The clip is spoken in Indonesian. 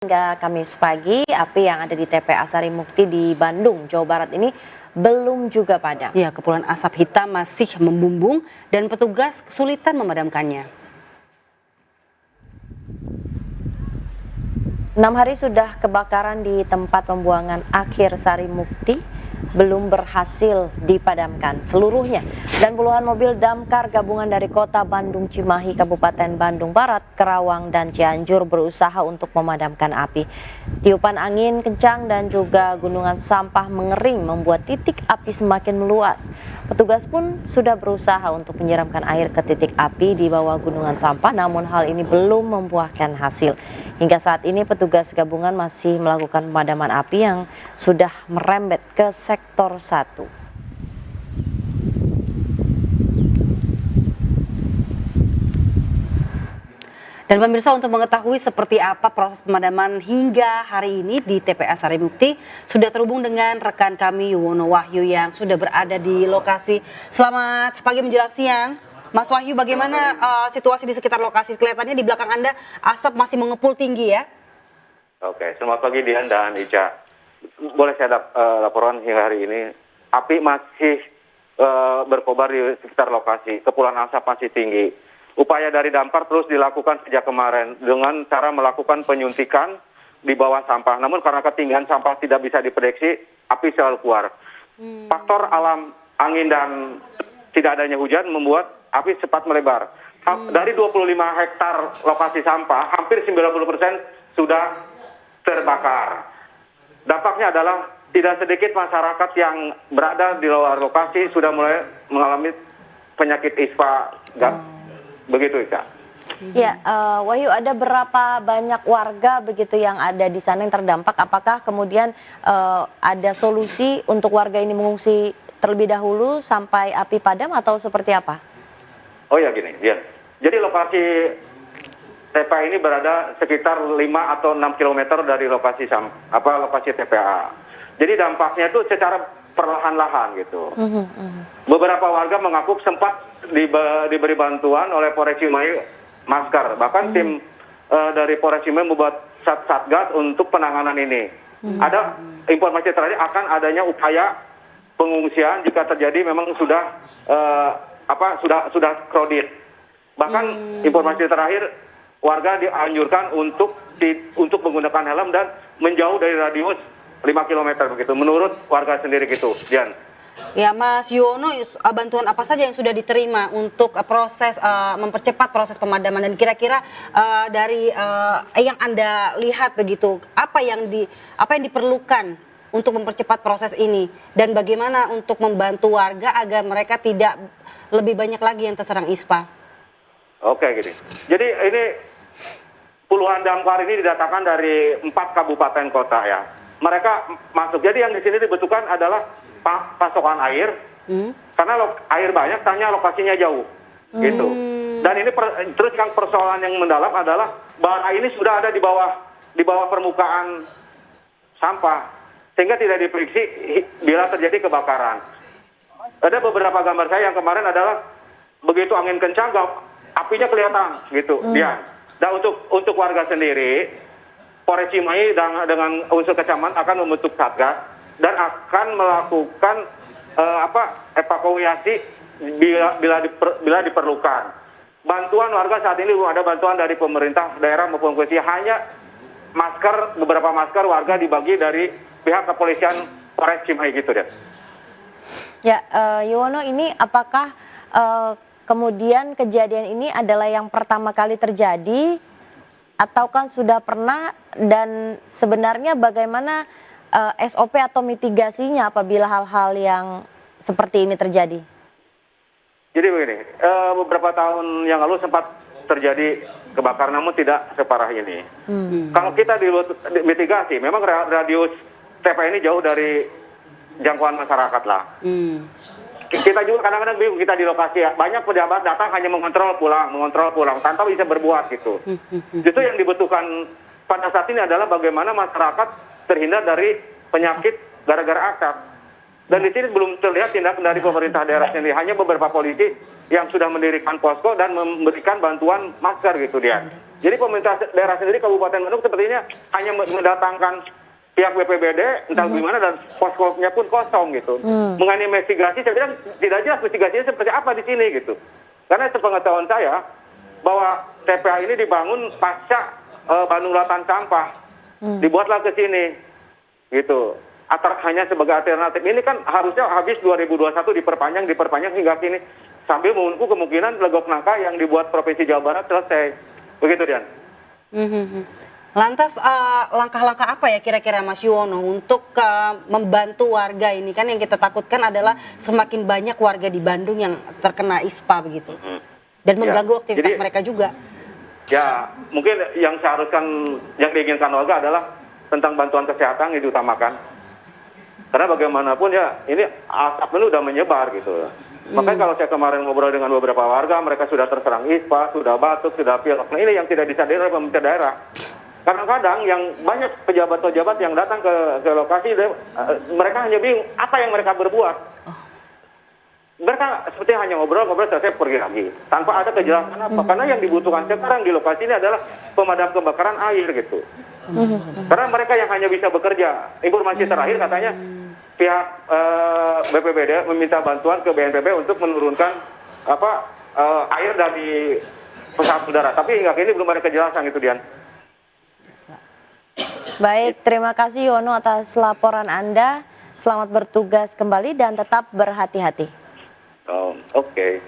Hingga Kamis pagi, api yang ada di TPA Sarimukti di Bandung, Jawa Barat ini belum juga padam. Ya, kepulan asap hitam masih membumbung dan petugas kesulitan memadamkannya. 6 hari sudah kebakaran di tempat pembuangan akhir Sarimukti belum berhasil dipadamkan seluruhnya, dan puluhan mobil damkar gabungan dari Kota Bandung, Cimahi, Kabupaten Bandung Barat, Karawang, dan Cianjur berusaha untuk memadamkan api. Tiupan angin kencang dan juga gunungan sampah mengering membuat titik api semakin meluas. Petugas pun sudah berusaha untuk menyiramkan air ke titik api di bawah gunungan sampah, namun hal ini belum membuahkan hasil. Hingga saat ini petugas gabungan masih melakukan pemadaman api yang sudah merembet ke sektor 1. Dan pemirsa, untuk mengetahui seperti apa proses pemadaman hingga hari ini di TPA Sarimukti, sudah terhubung dengan rekan kami Yuwono Wahyu yang sudah berada di lokasi. Selamat pagi menjelang siang. Mas Wahyu, bagaimana situasi di sekitar lokasi? Kelihatannya di belakang Anda asap masih mengepul tinggi ya? Oke, selamat pagi Dian dan Ica. Boleh saya laporan hingga hari ini, api masih berkobar di sekitar lokasi, kepulan asap masih tinggi. Upaya dari damkar terus dilakukan sejak kemarin dengan cara melakukan penyuntikan di bawah sampah. Namun karena ketinggian sampah tidak bisa diprediksi, api selalu keluar. Faktor alam, angin dan tidak adanya hujan membuat api cepat melebar. Dari 25 hektar lokasi sampah, hampir 90% sudah terbakar. Dampaknya adalah tidak sedikit masyarakat yang berada di luar lokasi sudah mulai mengalami penyakit ispa. Begitu, Kak. Ya, Wahyu, ada berapa banyak warga begitu yang ada di sana yang terdampak? Apakah kemudian ada solusi untuk warga ini mengungsi terlebih dahulu sampai api padam atau seperti apa? Oh ya, gini, Dian. Jadi lokasi TPA ini berada sekitar 5 atau 6 km dari lokasi lokasi TPA. Jadi dampaknya itu secara perlahan-lahan gitu. Beberapa warga mengaku sempat diberi bantuan oleh Polres Cimahi masker. Bahkan tim dari Polres Cimahi membuat satgas untuk penanganan ini. Ada informasi terakhir akan adanya upaya pengungsian jika terjadi memang sudah crowded. Bahkan informasi terakhir warga dianjurkan untuk menggunakan helm dan menjauh dari radius 5 km begitu. Menurut warga sendiri gitu, Dian. Ya, Mas Yuwono, bantuan apa saja yang sudah diterima untuk mempercepat proses pemadaman, dan kira-kira dari yang Anda lihat begitu, apa yang diperlukan untuk mempercepat proses ini, dan bagaimana untuk membantu warga agar mereka tidak lebih banyak lagi yang terserang ispa? Oke, gini. Jadi ini puluhan damkar ini didatangkan dari 4 kabupaten kota ya. Mereka masuk. Jadi yang di sini dibutuhkan adalah pasokan air, karena air banyak, tanya lokasinya jauh, gitu. Dan ini terus yang persoalan yang mendalam adalah bara ini sudah ada di bawah permukaan sampah, sehingga tidak diprediksi bila terjadi kebakaran. Ada beberapa gambar saya yang kemarin adalah begitu angin kencang, apinya kelihatan, gitu, Dian. Dan untuk warga sendiri, Polres Cimahi dengan unsur kecamatan akan membentuk satgas dan akan melakukan evakuasi bila diperlukan. Bantuan warga saat ini belum ada bantuan dari pemerintah daerah maupun polisi, hanya beberapa masker warga dibagi dari pihak kepolisian Polres Cimahi gitu deh. Ya, Yuwono, ini apakah kemudian kejadian ini adalah yang pertama kali terjadi, atau kan sudah pernah, dan sebenarnya bagaimana SOP atau mitigasinya apabila hal-hal yang seperti ini terjadi? Jadi begini, beberapa tahun yang lalu sempat terjadi kebakaran, namun tidak separah ini. Kalau kita mitigasi, memang radius TPA ini jauh dari jangkauan masyarakat lah. Kita juga kadang-kadang bingung, kita di lokasi ya, banyak pejabat datang hanya mengontrol pulang tanpa bisa berbuat gitu. Justru yang dibutuhkan pada saat ini adalah bagaimana masyarakat terhindar dari penyakit gara-gara asap. Dan di sini belum terlihat tindakan dari pemerintah daerah sendiri, hanya beberapa polisi yang sudah mendirikan posko dan memberikan bantuan masker gitu dia. Jadi pemerintah daerah sendiri Kabupaten Bandung sepertinya hanya mendatangkan pihak BPBD entah gimana dan poskonya pun kosong gitu. Mengenai investigasi saya bilang tidak jelas investigasinya seperti apa di sini gitu. Karena sepengetahuan saya bahwa TPA ini dibangun pasca Bandung Lautan Sampah. Dibuatlah ke sini gitu. Hanya sebagai alternatif. Ini kan harusnya habis 2021 diperpanjang hingga kini sambil menunggu kemungkinan legok nangka yang dibuat Provinsi Jawa Barat selesai. Begitu, Dian. Lantas langkah-langkah apa ya kira-kira Mas Yuwono untuk membantu warga ini? Kan yang kita takutkan adalah semakin banyak warga di Bandung yang terkena ISPA begitu. Dan mengganggu aktivitas mereka juga. Ya, mungkin yang yang diinginkan warga adalah tentang bantuan kesehatan yang diutamakan. Karena bagaimanapun ya ini asap ini udah menyebar gitu. Makanya kalau saya kemarin ngobrol dengan beberapa warga, mereka sudah terserang ISPA, sudah batuk, sudah pilek. Nah ini yang tidak disadari oleh pemerintah daerah. Kadang-kadang yang banyak pejabat-pejabat yang datang ke lokasi, mereka hanya bingung apa yang mereka berbuat. Mereka seperti hanya ngobrol-ngobrol selesai pergi lagi. Tanpa ada kejelasan apa. Karena yang dibutuhkan sekarang di lokasi ini adalah pemadam kebakaran air gitu. Karena mereka yang hanya bisa bekerja. Informasi terakhir katanya pihak BPBD meminta bantuan ke BNPB untuk menurunkan air dari pesawat udara. Tapi hingga kini belum ada kejelasan itu, Dian. Baik, terima kasih Yono atas laporan Anda. Selamat bertugas kembali dan tetap berhati-hati. Oke.